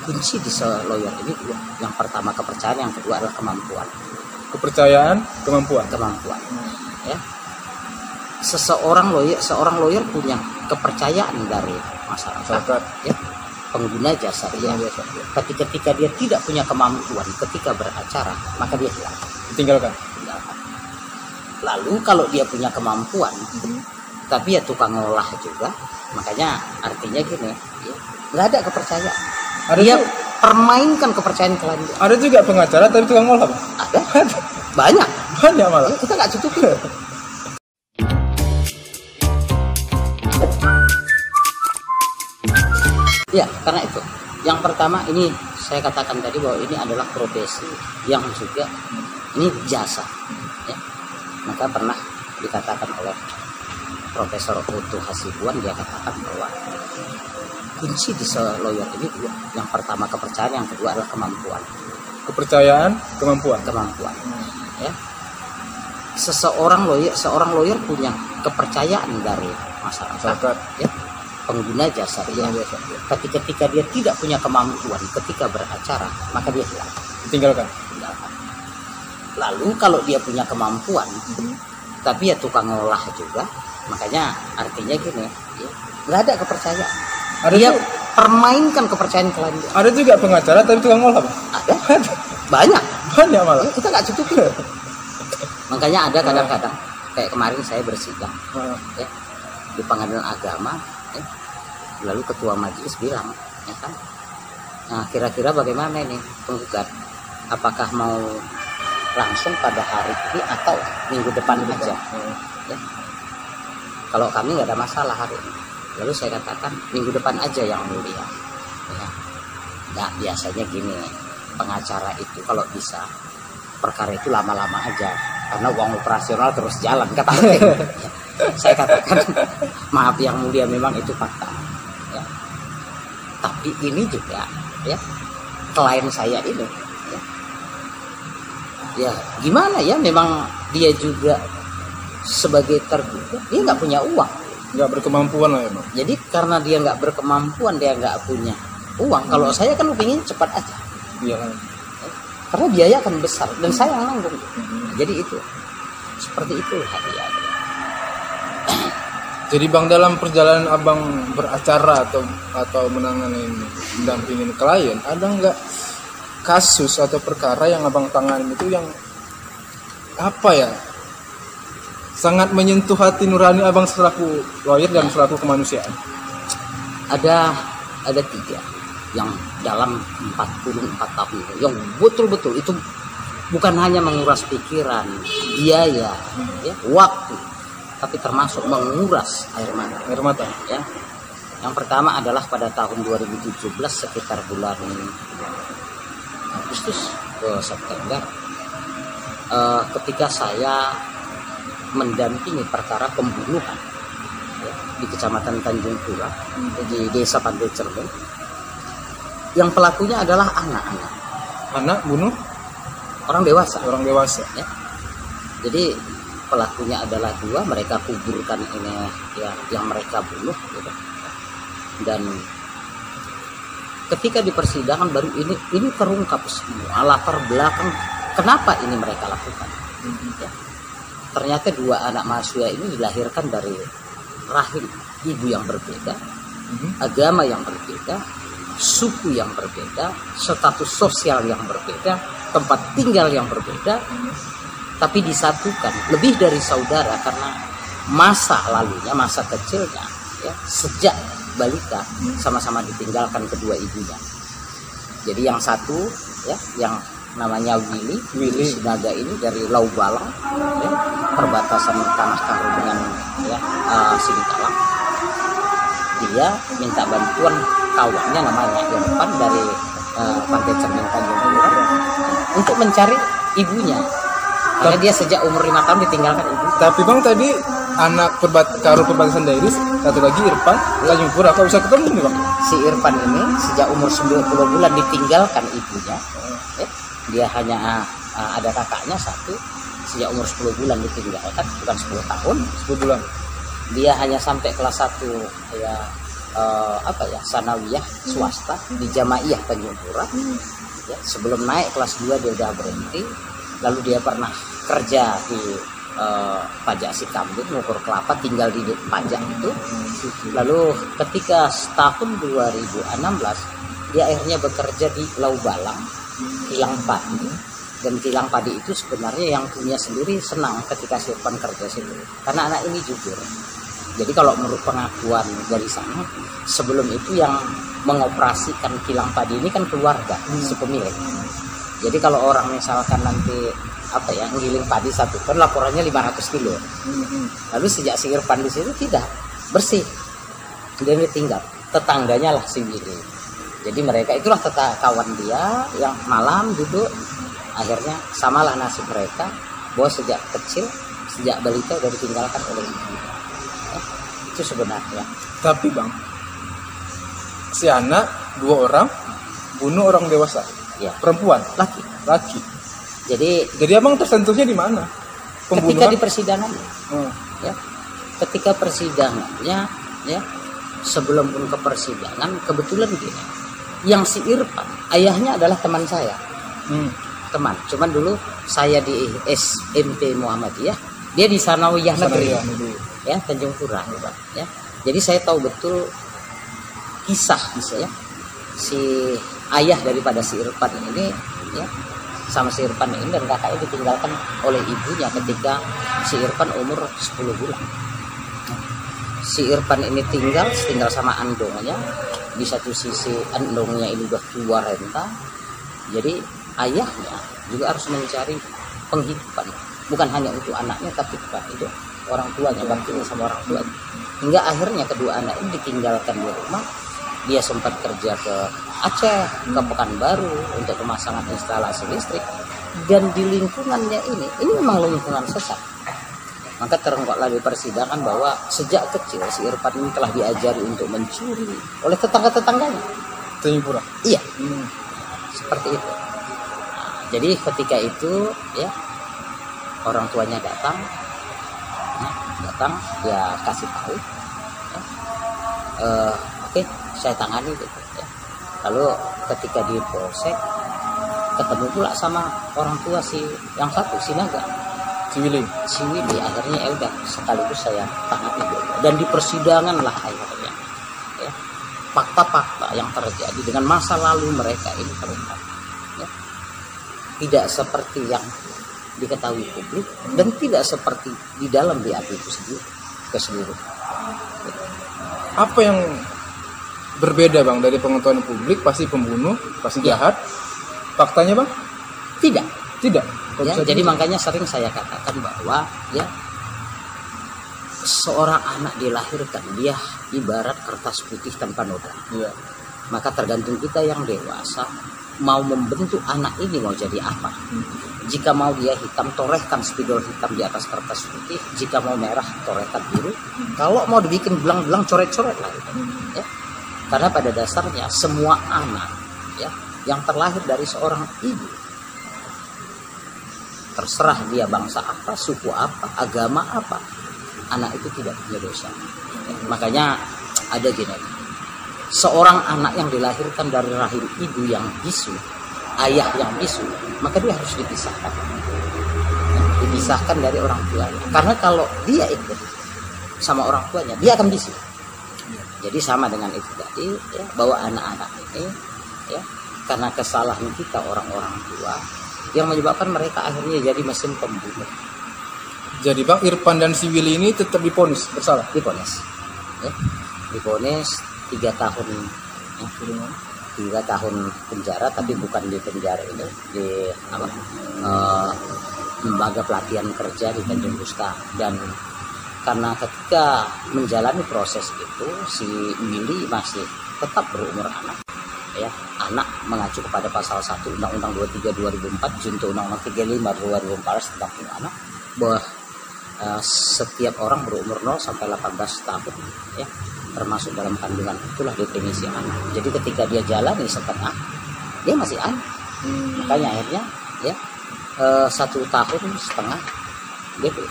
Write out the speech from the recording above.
kunci di lawyer ini dua. Yang pertama kepercayaan, yang kedua adalah kemampuan. Kepercayaan, kemampuan. Ya. Seorang lawyer punya kepercayaan dari masyarakat, ya, pengguna jasa dia. Tapi ketika dia tidak punya kemampuan ketika beracara, maka dia Ditinggalkan. Lalu kalau dia punya kemampuan, tapi ya tukang ngolah juga, makanya artinya gini, ya, nggak ada kepercayaan. Dia permainkan kepercayaan klien. Ada juga pengacara tapi tukang ngolah. Ada. Banyak malah. Kita nggak cukup. Ya, karena itu. Yang pertama ini saya katakan tadi bahwa ini adalah profesi yang juga ini jasa. Ya. Maka pernah dikatakan oleh Profesor Otto Hasibuan, dia katakan bahwa kunci di lawyer ini dua. Yang pertama kepercayaan, yang kedua adalah kemampuan. Kepercayaan, kemampuan. Ya. Seorang lawyer punya kepercayaan dari masyarakat, ya, pengguna jasa dia. Tapi ketika dia tidak punya kemampuan ketika beracara, maka dia ditinggalkan. Lalu kalau dia punya kemampuan, tapi ya tukang ngolah juga, makanya artinya gini, ya, nggak ada kepercayaan. Dia permainkan kepercayaan klien. Ada juga pengacara tapi tukang ngolah. Ada. Banyak malah. Kita nggak cukup. Makanya ada kadang-kadang kayak kemarin saya bersidang, ya, di pengadilan agama, ya, lalu ketua majelis bilang, ya kan, nah kira-kira bagaimana ini penggugat, apakah mau langsung pada hari ini atau minggu depan aja? Ya. Kalau kami nggak ada masalah hari ini. Lalu saya katakan minggu depan aja yang mulia. Ya. Nah biasanya gini, pengacara itu kalau bisa perkara itu lama-lama aja, karena uang operasional terus jalan, kata hakim. Saya katakan maaf yang mulia, memang itu fakta, ya. Tapi ini juga, ya, klien saya ini, ya gimana ya, memang dia juga sebagai tergugat, dia nggak punya uang, nggak berkemampuan lah ya, Bang. Jadi karena dia nggak berkemampuan, dia nggak punya uang. Kalau saya kan ingin cepat aja. Iya kan. Karena biaya akan besar dan saya yang nanggung. Jadi itu seperti itu hadiah. Jadi Bang, dalam perjalanan Abang beracara atau menangani mendampingin klien, ada nggak kasus atau perkara yang Abang tangani itu yang apa ya, sangat menyentuh hati nurani Abang selaku lawyer dan selaku kemanusiaan? Ada 3 yang dalam 44 tahun yang betul-betul itu bukan hanya menguras pikiran, biaya, ya, waktu, tapi termasuk menguras air mata, ya. Yang pertama adalah pada tahun 2017 sekitar bulan Agustus ke September, ketika saya mendampingi perkara pembunuhan, ya, di Kecamatan Tanjung Pura, di Desa Pantai Cermin. Yang pelakunya adalah anak bunuh orang dewasa, ya. Jadi pelakunya adalah 2, mereka kuburkan ini, ya, yang mereka bunuh, gitu. Dan ketika di persidangan baru ini terungkap semua latar belakang kenapa ini mereka lakukan, ya. Ternyata 2 anak mahasiswa ini dilahirkan dari rahim ibu yang berbeda, agama yang berbeda, suku yang berbeda, status sosial yang berbeda, tempat tinggal yang berbeda, tapi disatukan lebih dari saudara karena masa lalunya, masa kecilnya, ya, sejak balita sama-sama ditinggalkan kedua ibunya. Jadi yang satu, ya, yang namanya Willy Sinaga ini dari Lau Balang, ya, perbatasan Tanah Karo dengan, ya, Singkalang. Dia minta bantuan kawannya namanya Irfan dari Pantai Cermin Tanjung Pura untuk mencari ibunya, karena dia sejak umur 5 tahun ditinggalkan ibu. Tapi Bang, tadi anak Karo perbatasan daerah, satu lagi Irfan Tanjung Pura, kok bisa ketemu nih Bang? Si Irfan ini sejak umur 90 bulan ditinggalkan ibunya, ya. Dia hanya ada kakaknya satu, sejak umur 10 bulan ditinggalkan, bukan 10 tahun, 10 bulan. Dia hanya sampai kelas 1, ya, sanawiyah swasta di Jamaiyah Tanjung Pura. Ya, sebelum naik kelas 2 dia udah berhenti. Lalu dia pernah kerja di pajak Sikambing, ngukur kelapa, tinggal di pajak itu. Lalu ketika tahun 2016 dia akhirnya bekerja di Lau Balang, kilang padi. Dan kilang padi itu sebenarnya yang punya sendiri senang ketika si Irfan kerja situ, karena anak ini jujur. Jadi kalau menurut pengakuan dari sana, sebelum itu yang mengoperasikan kilang padi ini kan keluarga si pemilik. Jadi kalau orang misalkan nanti ngiling padi 1 ton, laporannya 500 kilo. Lalu sejak si Irfan di situ tidak bersih, dia ditinggal tetangganya lah si Willy. Jadi mereka itulah kawan dia yang malam duduk. Akhirnya samalah nasib mereka, bahwa sejak kecil, sejak balita udah ditinggalkan oleh ibu. Itu sebenarnya. Tapi bang, si anak 2 orang bunuh orang dewasa. Ya. Perempuan, laki. Jadi abang tersentuhnya di mana? Pembunuhan? Ketika di persidangan. Ya. Ketika persidangannya, ya, sebelum pun ke persidangan, kebetulan gini, yang si Irfan ayahnya adalah teman saya. Teman, cuman dulu saya di SMP Muhammadiyah, dia di Sanawiyah Negeri, ya, Tanjung Pura, ya. Jadi saya tahu betul kisah ya, si ayah daripada si Irfan ini, ya, sama si Irfan ini dan kakaknya ditinggalkan oleh ibunya ketika si Irfan umur 10 bulan. Si Irfan ini tinggal sama andongnya. Di satu sisi andongnya ini udah tua renta, jadi ayahnya juga harus mencari penghidupan, bukan hanya untuk anaknya tapi itu orang tuanya, baktinya sama orang tuanya. Hingga akhirnya kedua anak ini ditinggalkan di rumah. Dia sempat kerja ke Aceh, ke Pekanbaru untuk pemasangan instalasi listrik. Dan di lingkungannya ini memang lingkungan sesat. Maka terungkaplah di persidangan bahwa sejak kecil si Irfan ini telah diajari untuk mencuri oleh tetangga-tetangganya. Tanjung Pura? Iya, seperti itu. Jadi ketika itu, ya, orang tuanya datang, dia kasih tahu, ya, oke, saya tangani gitu, ya. Lalu ketika di polsek ketemu pula sama orang tua si yang satu, si Naga, si Willy, akhirnya ya udah sekaligus saya tangani dulu. Dan di persidangan lah akhirnya, ya, fakta-fakta yang terjadi dengan masa lalu mereka ini terungkap. Ya. Tidak seperti yang diketahui publik dan tidak seperti di dalam BAP itu sendiri keseluruhan. Apa yang berbeda bang dari pengetahuan publik? Pasti pembunuh, pasti jahat. Faktanya bang? Tidak. Ya, jadi makanya sering saya katakan bahwa, ya, seorang anak dilahirkan dia ibarat kertas putih tanpa noda. Ya. Maka tergantung kita yang dewasa mau membentuk anak ini mau jadi apa. Jika mau dia hitam, torehkan spidol hitam di atas kertas putih. Jika mau merah, torehkan biru. Kalau mau dibikin belang-belang, coret-coret lah, gitu. Ya. Karena pada dasarnya semua anak, ya, yang terlahir dari seorang ibu, terserah dia bangsa apa, suku apa, agama apa, anak itu tidak punya dosa. Ya. Makanya ada gini, seorang anak yang dilahirkan dari rahim ibu yang bisu, ayah yang bisu, maka dia harus dipisahkan. Dipisahkan dari orang tuanya. Karena kalau dia ikut sama orang tuanya, dia akan bisu. Jadi sama dengan itu tadi, ya, bahwa anak-anak ini, ya, karena kesalahan kita orang-orang tua yang menyebabkan mereka akhirnya jadi mesin pembunuh. Jadi bang, Irfan dan si Willy ini tetap divonis bersalah? Divonis, ya. Divonis 3 tahun, ya, 3 tahun penjara, tapi bukan di penjara ini, di lembaga pelatihan kerja di Tanjung Gusta. Dan karena ketika menjalani proses itu si Willy masih tetap berumur anak, ya, anak mengacu kepada pasal 1 Undang-Undang 23 2004 junto Undang-Undang 35 2014 tentang anak, bahwa setiap orang berumur 0 sampai 18 tahun, ya, termasuk dalam kandungan, itulah definisi anak. Jadi ketika dia jalani setengah, dia masih anak. Makanya akhirnya, ya, 1 tahun setengah gitu.